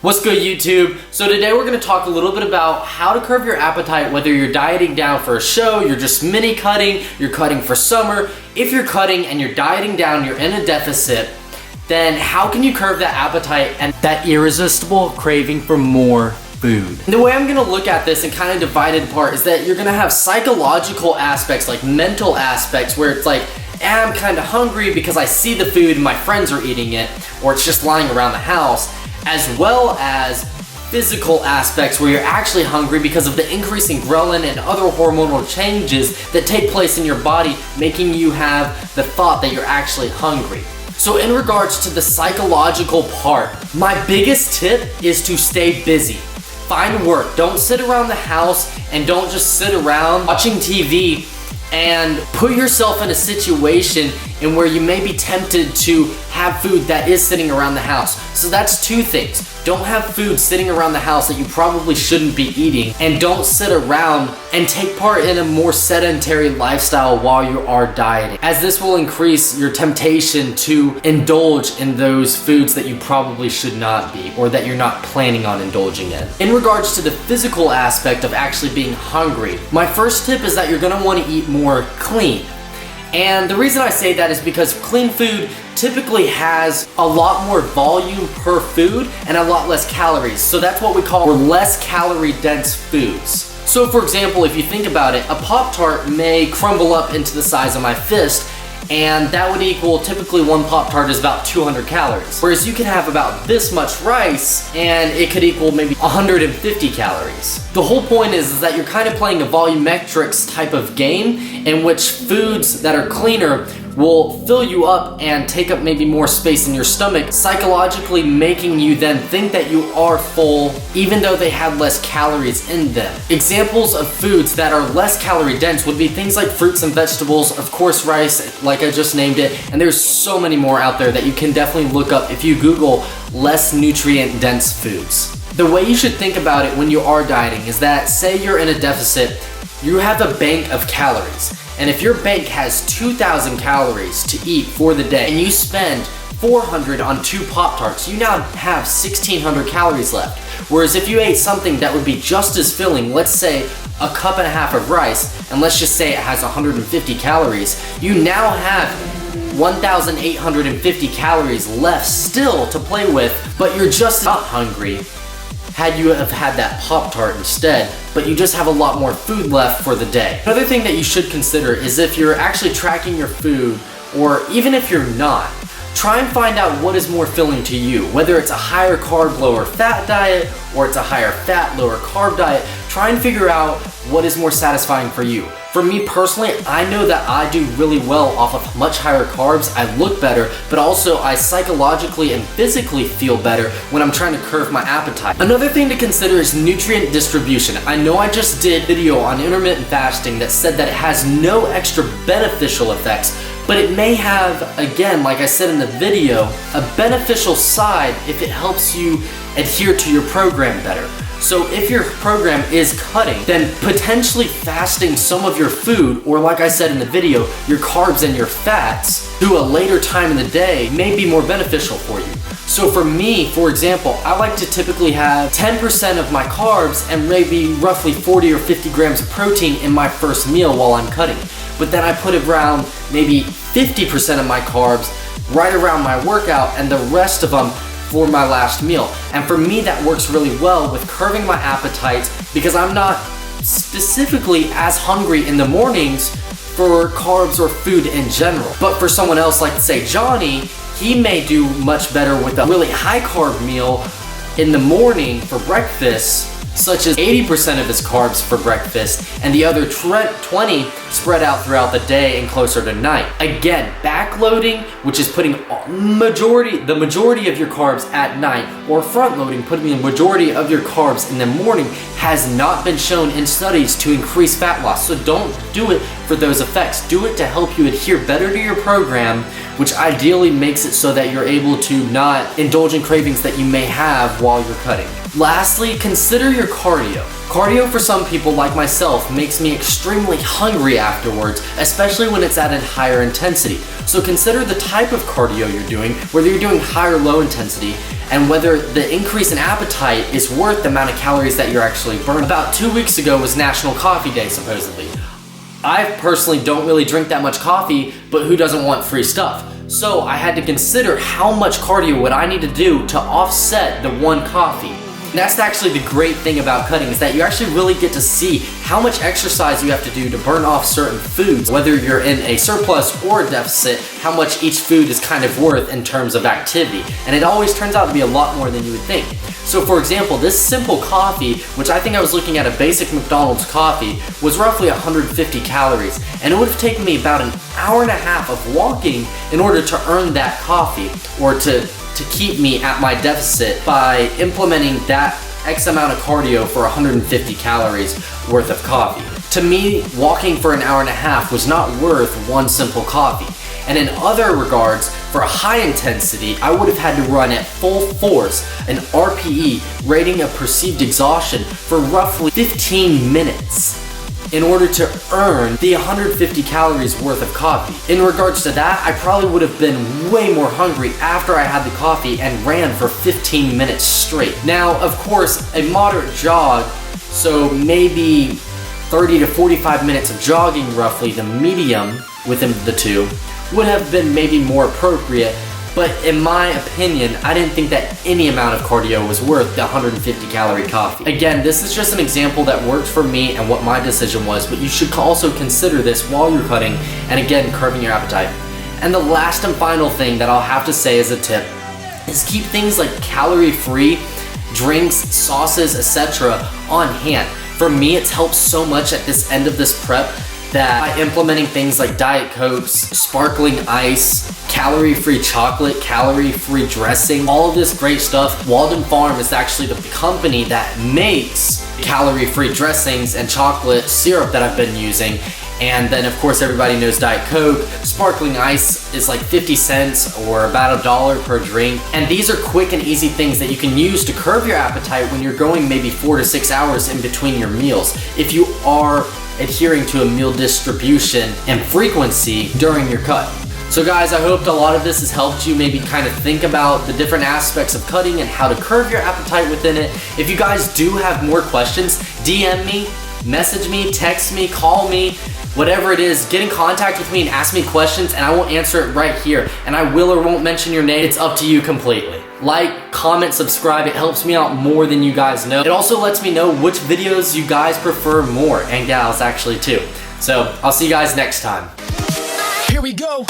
What's good, YouTube? So today we're going to talk a little bit about how to curb your appetite, whether you're dieting down for a show, you're just mini cutting, you're cutting for summer. If you're cutting and you're dieting down, you're in a deficit, then how can you curb that appetite and that irresistible craving for more food? And the way I'm going to look at this and kind of divide it apart is that you're going to have psychological aspects, like mental aspects, where it's like, I'm kind of hungry because I see the food and my friends are eating it, or it's just lying around the house, as well as physical aspects where you're actually hungry because of the increasing ghrelin and other hormonal changes that take place in your body, making you have the thought that you're actually hungry. So in regards to the psychological part, my biggest tip is to stay busy. Find work. Don't sit around the house and don't just sit around watching TV, and put yourself in a situation in where you may be tempted to have food that is sitting around the house. So that's two things. Don't have food sitting around the house that you probably shouldn't be eating, and don't sit around and take part in a more sedentary lifestyle while you are dieting, as this will increase your temptation to indulge in those foods that you probably should not be, or that you're not planning on indulging in. In regards to the physical aspect of actually being hungry, my first tip is that you're gonna wanna eat more clean. And the reason I say that is because clean food typically has a lot more volume per food and a lot less calories. So that's what we call less calorie dense foods. So for example, if you think about it, a Pop-Tart may crumble up into the size of my fist, and that would equal, typically one Pop-Tart is about 200 calories. Whereas you can have about this much rice and it could equal maybe 150 calories. The whole point is that you're kind of playing a volumetrics type of game in which foods that are cleaner will fill you up and take up maybe more space in your stomach, psychologically making you then think that you are full even though they have less calories in them. Examples of foods that are less calorie dense would be things like fruits and vegetables, of course rice, like I just named it, and there's so many more out there that you can definitely look up if you Google less nutrient dense foods. The way you should think about it when you are dieting is that, say you're in a deficit, you have a bank of calories. And if your bank has 2,000 calories to eat for the day and you spend 400 on 2 Pop-Tarts, you now have 1,600 calories left. Whereas if you ate something that would be just as filling, let's say a cup and a half of rice, and let's just say it has 150 calories, you now have 1,850 calories left still to play with, but you're just not hungry had you have had that Pop-Tart instead, but you just have a lot more food left for the day. Another thing that you should consider is if you're actually tracking your food, or even if you're not, try and find out what is more filling to you. Whether it's a higher carb, lower fat diet, or it's a higher fat, lower carb diet, try and figure out what is more satisfying for you. For me personally, I know that I do really well off of much higher carbs. I look better, but also I psychologically and physically feel better when I'm trying to curb my appetite. Another thing to consider is nutrient distribution. I know I just did a video on intermittent fasting that said that it has no extra beneficial effects, but it may have, again, like I said in the video, a beneficial side if it helps you adhere to your program better. So if your program is cutting, then potentially fasting some of your food, or like I said in the video, your carbs and your fats to a later time in the day may be more beneficial for you. So for me, for example, I like to typically have 10% of my carbs and maybe roughly 40 or 50 grams of protein in my first meal while I'm cutting. But then I put around maybe 50% of my carbs right around my workout and the rest of them for my last meal. And for me, that works really well with curbing my appetite because I'm not specifically as hungry in the mornings for carbs or food in general. But for someone else, like say Johnny, he may do much better with a really high carb meal in the morning for breakfast, such as 80% of his carbs for breakfast and the other 20 spread out throughout the day and closer to night. Again, backloading, which is putting the majority of your carbs at night, or front loading, putting the majority of your carbs in the morning, has not been shown in studies to increase fat loss. So don't do it for those effects. Do it to help you adhere better to your program, which ideally makes it so that you're able to not indulge in cravings that you may have while you're cutting. Lastly, consider your cardio. Cardio for some people like myself makes me extremely hungry afterwards, especially when it's at a higher intensity. So consider the type of cardio you're doing, whether you're doing high or low intensity, and whether the increase in appetite is worth the amount of calories that you're actually burning. About 2 weeks ago was National Coffee Day, supposedly. I personally don't really drink that much coffee, but who doesn't want free stuff? So I had to consider how much cardio would I need to do to offset the one coffee. And that's actually the great thing about cutting, is that you actually really get to see how much exercise you have to do to burn off certain foods. Whether you're in a surplus or a deficit, how much each food is kind of worth in terms of activity. And it always turns out to be a lot more than you would think. So for example, this simple coffee, which I think I was looking at a basic McDonald's coffee, was roughly 150 calories. And it would have taken me about an hour and a half of walking in order to earn that coffee, or to keep me at my deficit by implementing that X amount of cardio for 150 calories worth of coffee. To me, walking for an hour and a half was not worth one simple coffee. And in other regards, for a high intensity, I would have had to run at full force, an RPE, rating of perceived exhaustion, for roughly 15 minutes in order to earn the 150 calories worth of coffee. In regards to that, I probably would have been way more hungry after I had the coffee and ran for 15 minutes straight. Now, of course, a moderate jog, so maybe 30 to 45 minutes of jogging, roughly the medium within the two, would have been maybe more appropriate. But in my opinion, I didn't think that any amount of cardio was worth the 150 calorie coffee. Again, this is just an example that worked for me and what my decision was, but you should also consider this while you're cutting, and again, curbing your appetite. And the last and final thing that I'll have to say as a tip is keep things like calorie-free drinks, sauces, etc. on hand. For me, it's helped so much at this end of this prep that by implementing things like Diet Cokes, sparkling ice, calorie-free chocolate, calorie-free dressing, all of this great stuff. Walden Farm is actually the company that makes calorie-free dressings and chocolate syrup that I've been using. And then of course everybody knows Diet Coke. Sparkling ice is like 50 cents or about $1 per drink. And these are quick and easy things that you can use to curb your appetite when you're going maybe 4 to 6 hours in between your meals, if you are adhering to a meal distribution and frequency during your cut. So guys, I hope a lot of this has helped you maybe kind of think about the different aspects of cutting and how to curb your appetite within it. If you guys do have more questions, DM me, message me, text me, call me, whatever it is, get in contact with me and ask me questions, and I will answer it right here. And I will or won't mention your name. It's up to you completely. Like, comment, subscribe. It helps me out more than you guys know. It also lets me know which videos you guys prefer more, and gals actually too. So I'll see you guys next time. Here we go.